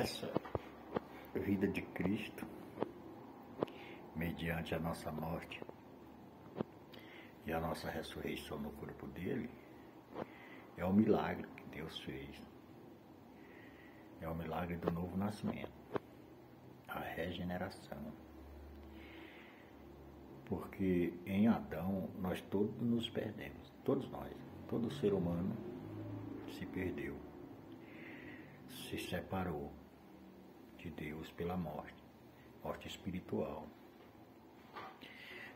essa vida de Cristo, mediante a nossa morte e a nossa ressurreição no corpo dele, é o milagre que Deus fez. É o milagre do novo nascimento, a regeneração. Porque em Adão nós todos nos perdemos, todos nós, todo ser humano se perdeu, se separou de Deus pela morte espiritual.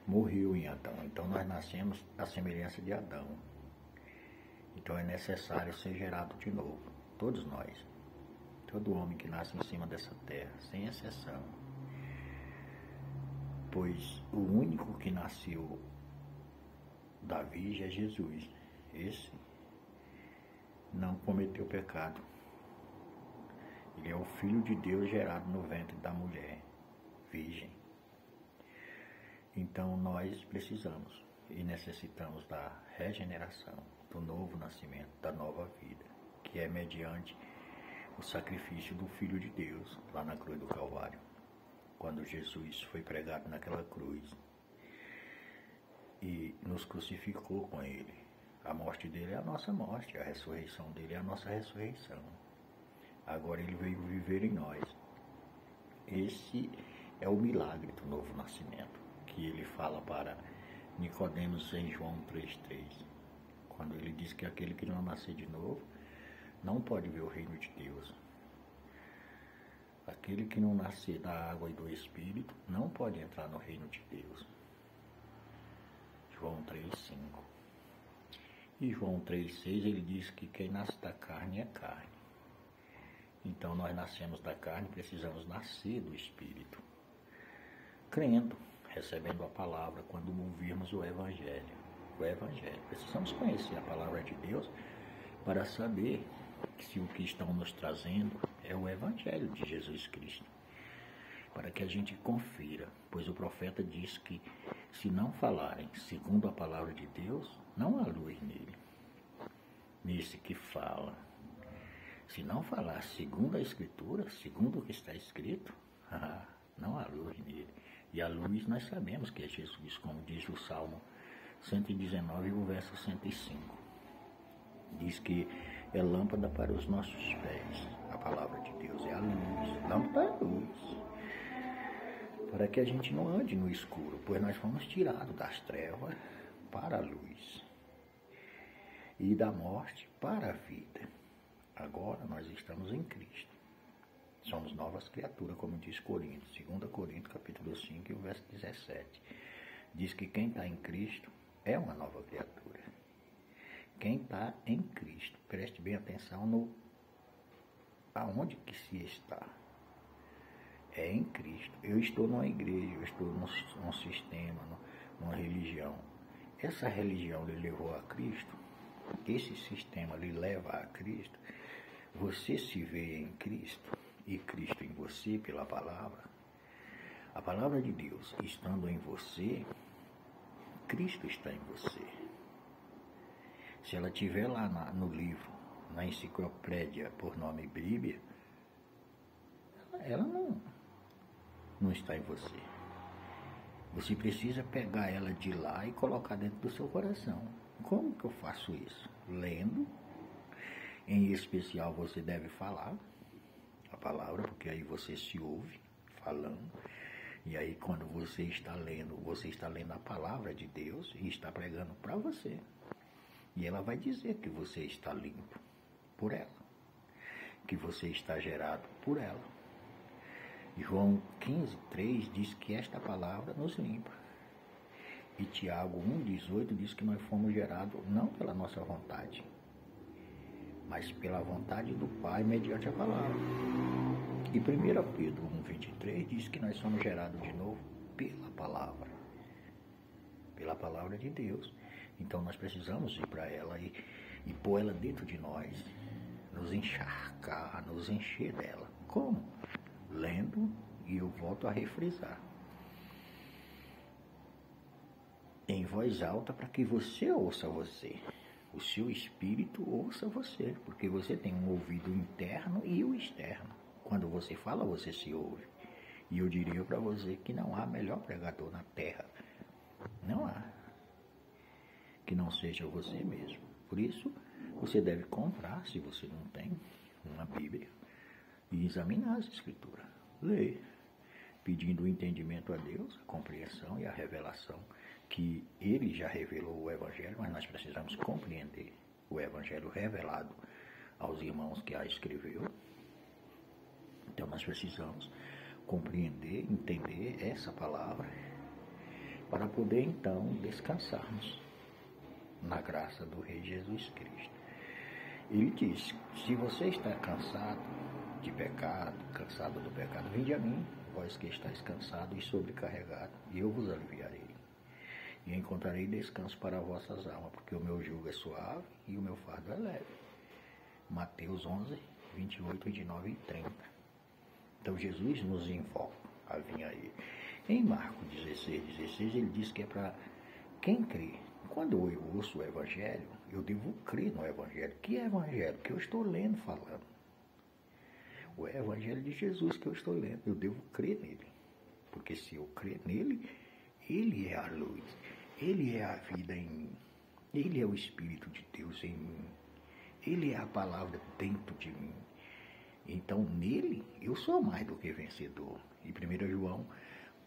Morreu em Adão, então nós nascemos à semelhança de Adão. Então é necessário ser gerado de novo, todos nós, todo homem que nasce em cima dessa terra, sem exceção. Pois o único que nasceu da Virgem é Jesus. Esse não cometeu pecado. Ele é o Filho de Deus gerado no ventre da mulher virgem. Então nós precisamos e necessitamos da regeneração, do novo nascimento, da nova vida, que é mediante o sacrifício do Filho de Deus lá na cruz do Calvário. Quando Jesus foi pregado naquela cruz e nos crucificou com ele. A morte dele é a nossa morte, a ressurreição dele é a nossa ressurreição. Agora ele veio viver em nós. Esse é o milagre do novo nascimento, que ele fala para Nicodemos em João 3,3, quando ele diz que aquele que não nascer de novo não pode ver o reino de Deus. Aquele que não nascer da água e do Espírito não pode entrar no reino de Deus. João 3,5. E João 3,6 ele diz que quem nasce da carne é carne. Então nós nascemos da carne, precisamos nascer do Espírito, crendo, recebendo a palavra, quando ouvirmos o Evangelho. O Evangelho. Precisamos conhecer a palavra de Deus para saber se o que estão nos trazendo é o Evangelho de Jesus Cristo, para que a gente confira, pois o profeta diz que se não falarem segundo a palavra de Deus, não há luz nele. Nesse que fala, se não falar segundo a Escritura, segundo o que está escrito, não há luz nele. E a luz nós sabemos que é Jesus, como diz o Salmo 119, o verso 105. Diz que é lâmpada para os nossos pés. A palavra de Deus é a luz. Lâmpada é luz. Para que a gente não ande no escuro, pois nós fomos tirados das trevas para a luz. E da morte para a vida. Agora nós estamos em Cristo. Somos novas criaturas, como diz Coríntios, 2 Coríntios, capítulo 5, e o verso 17. Diz que quem está em Cristo é uma nova criatura. Quem está em Cristo, preste bem atenção no aonde que se está. É em Cristo. Eu estou numa igreja, eu estou num sistema, numa religião. Essa religião lhe levou a Cristo, esse sistema lhe leva a Cristo. Você se vê em Cristo e Cristo em você pela palavra. A palavra de Deus estando em você, Cristo está em você. Se ela estiver lá no livro, na enciclopédia por nome Bíblia, ela não está em você. Você precisa pegar ela de lá e colocar dentro do seu coração. Como que eu faço isso? Lendo. Em especial você deve falar a palavra, porque aí você se ouve falando. E aí quando você está lendo a palavra de Deus e está pregando para você. E ela vai dizer que você está limpo por ela, que você está gerado por ela. João 15,3 diz que esta palavra nos limpa. E Tiago 1,18 diz que nós fomos gerados não pela nossa vontade, mas pela vontade do Pai mediante a palavra. E 1 Pedro 1,23 diz que nós somos gerados de novo pela palavra de Deus. Então nós precisamos ir para ela e pôr ela dentro de nós, nos encharcar, nos encher dela. Como? Lendo, e eu volto a refrisar, em voz alta, para que você ouça você. O seu espírito ouça você, porque você tem um ouvido interno e o externo. Quando você fala, você se ouve. E eu diria para você que não há melhor pregador na terra. Não há. Que não seja você mesmo. Por isso, você deve comprar, se você não tem, uma Bíblia e examinar as Escrituras. Ler, pedindo o entendimento a Deus, a compreensão e a revelação, que Ele já revelou o Evangelho, mas nós precisamos compreender o Evangelho revelado aos irmãos que a escreveu. Então nós precisamos compreender, entender essa palavra, para poder então descansarmos na graça do Rei Jesus Cristo. Ele diz: se você está cansado de pecado, cansado do pecado, vinde a mim, vós que estáis cansado e sobrecarregado, e eu vos aliviarei. E encontrarei descanso para vossas almas, porque o meu jugo é suave e o meu fardo é leve. Mateus 11, 28, 29 e 30. Então Jesus nos invoca a vir a Ele. Em Marcos 16, 16, ele diz que é para quem crê. Quando eu ouço o Evangelho, eu devo crer no Evangelho. Que Evangelho? Que eu estou lendo, falando. O Evangelho de Jesus que eu estou lendo, eu devo crer nele. Porque se eu crer nele, Ele é a luz, Ele é a vida em mim, Ele é o Espírito de Deus em mim, Ele é a palavra dentro de mim. Então nele eu sou mais do que vencedor. E 1 João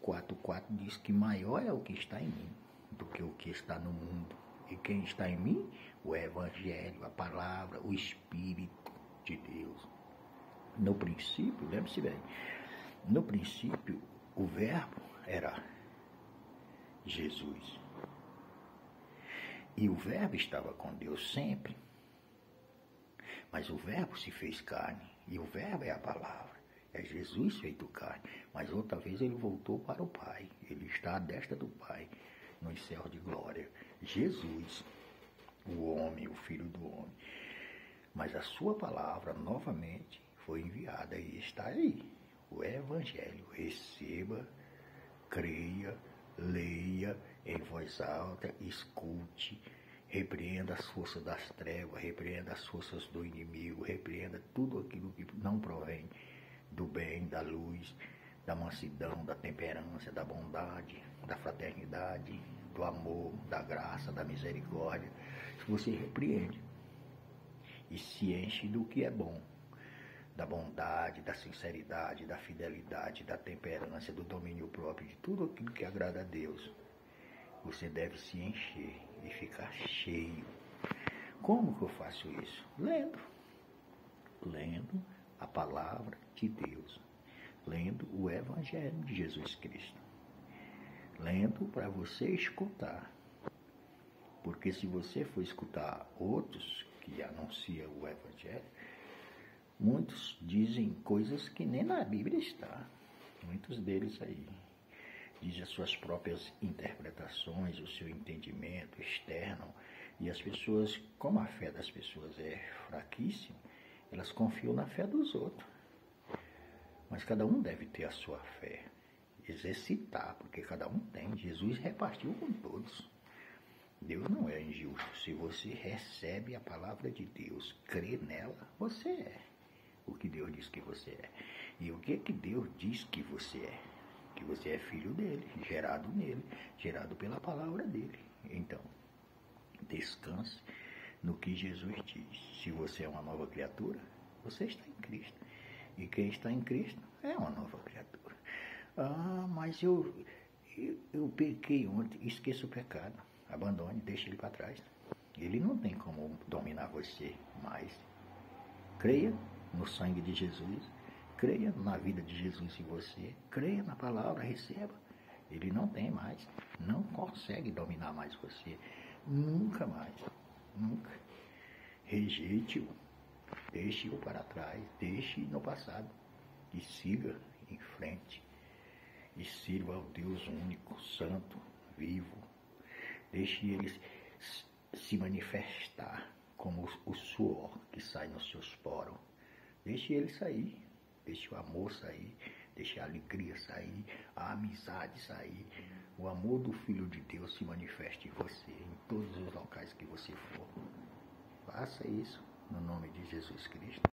4,4 diz que maior é o que está em mim do que o que está no mundo. E quem está em mim? O Evangelho, a palavra, o Espírito de Deus. No princípio, lembre-se bem, no princípio o verbo era Jesus. E o verbo estava com Deus sempre. Mas o verbo se fez carne. E o verbo é a palavra. É Jesus feito carne. Mas outra vez ele voltou para o Pai. Ele está à destra do Pai, nos céus de glória. Jesus, o homem, o Filho do homem. Mas a sua palavra novamente foi enviada e está aí. O Evangelho. Receba, creia, leia em voz alta, escute, repreenda as forças das trevas, repreenda as forças do inimigo, repreenda tudo aquilo que não provém do bem, da luz, da mansidão, da temperança, da bondade, da fraternidade, do amor, da graça, da misericórdia. Você repreende e se enche do que é bom, da bondade, da sinceridade, da fidelidade, da temperança, do domínio próprio, de tudo aquilo que agrada a Deus. Você deve se encher e ficar cheio. Como que eu faço isso? Lendo a palavra de Deus, lendo o Evangelho de Jesus Cristo, lendo para você escutar, porque se você for escutar outros que anunciam o Evangelho, muitos dizem coisas que nem na Bíblia está. Muitos deles aí dizem as suas próprias interpretações, o seu entendimento externo. E as pessoas, como a fé das pessoas é fraquíssima, elas confiam na fé dos outros. Mas cada um deve ter a sua fé, exercitar, porque cada um tem. Jesus repartiu com todos. Deus não é injusto. Se você recebe a palavra de Deus, crê nela, você é o que Deus diz que você é. E o que Deus diz que você é? Que você é filho dele, gerado nele, gerado pela palavra dele. Então, descanse no que Jesus diz. Se você é uma nova criatura, você está em Cristo. E quem está em Cristo é uma nova criatura. Ah, mas eu pequei ontem, esqueça o pecado. Abandone, deixe ele para trás. Ele não tem como dominar você mais. Creia no sangue de Jesus, creia na vida de Jesus em você, creia na palavra, receba. Ele não tem mais, não consegue dominar mais você, nunca mais, nunca. Rejeite-o, deixe-o para trás, deixe no passado e siga em frente. E sirva ao Deus único, santo, vivo. Deixe ele se manifestar como o suor que sai nos seus poros. Deixe ele sair, deixe o amor sair, deixe a alegria sair, a amizade sair. O amor do Filho de Deus se manifeste em você, em todos os locais que você for. Faça isso no nome de Jesus Cristo.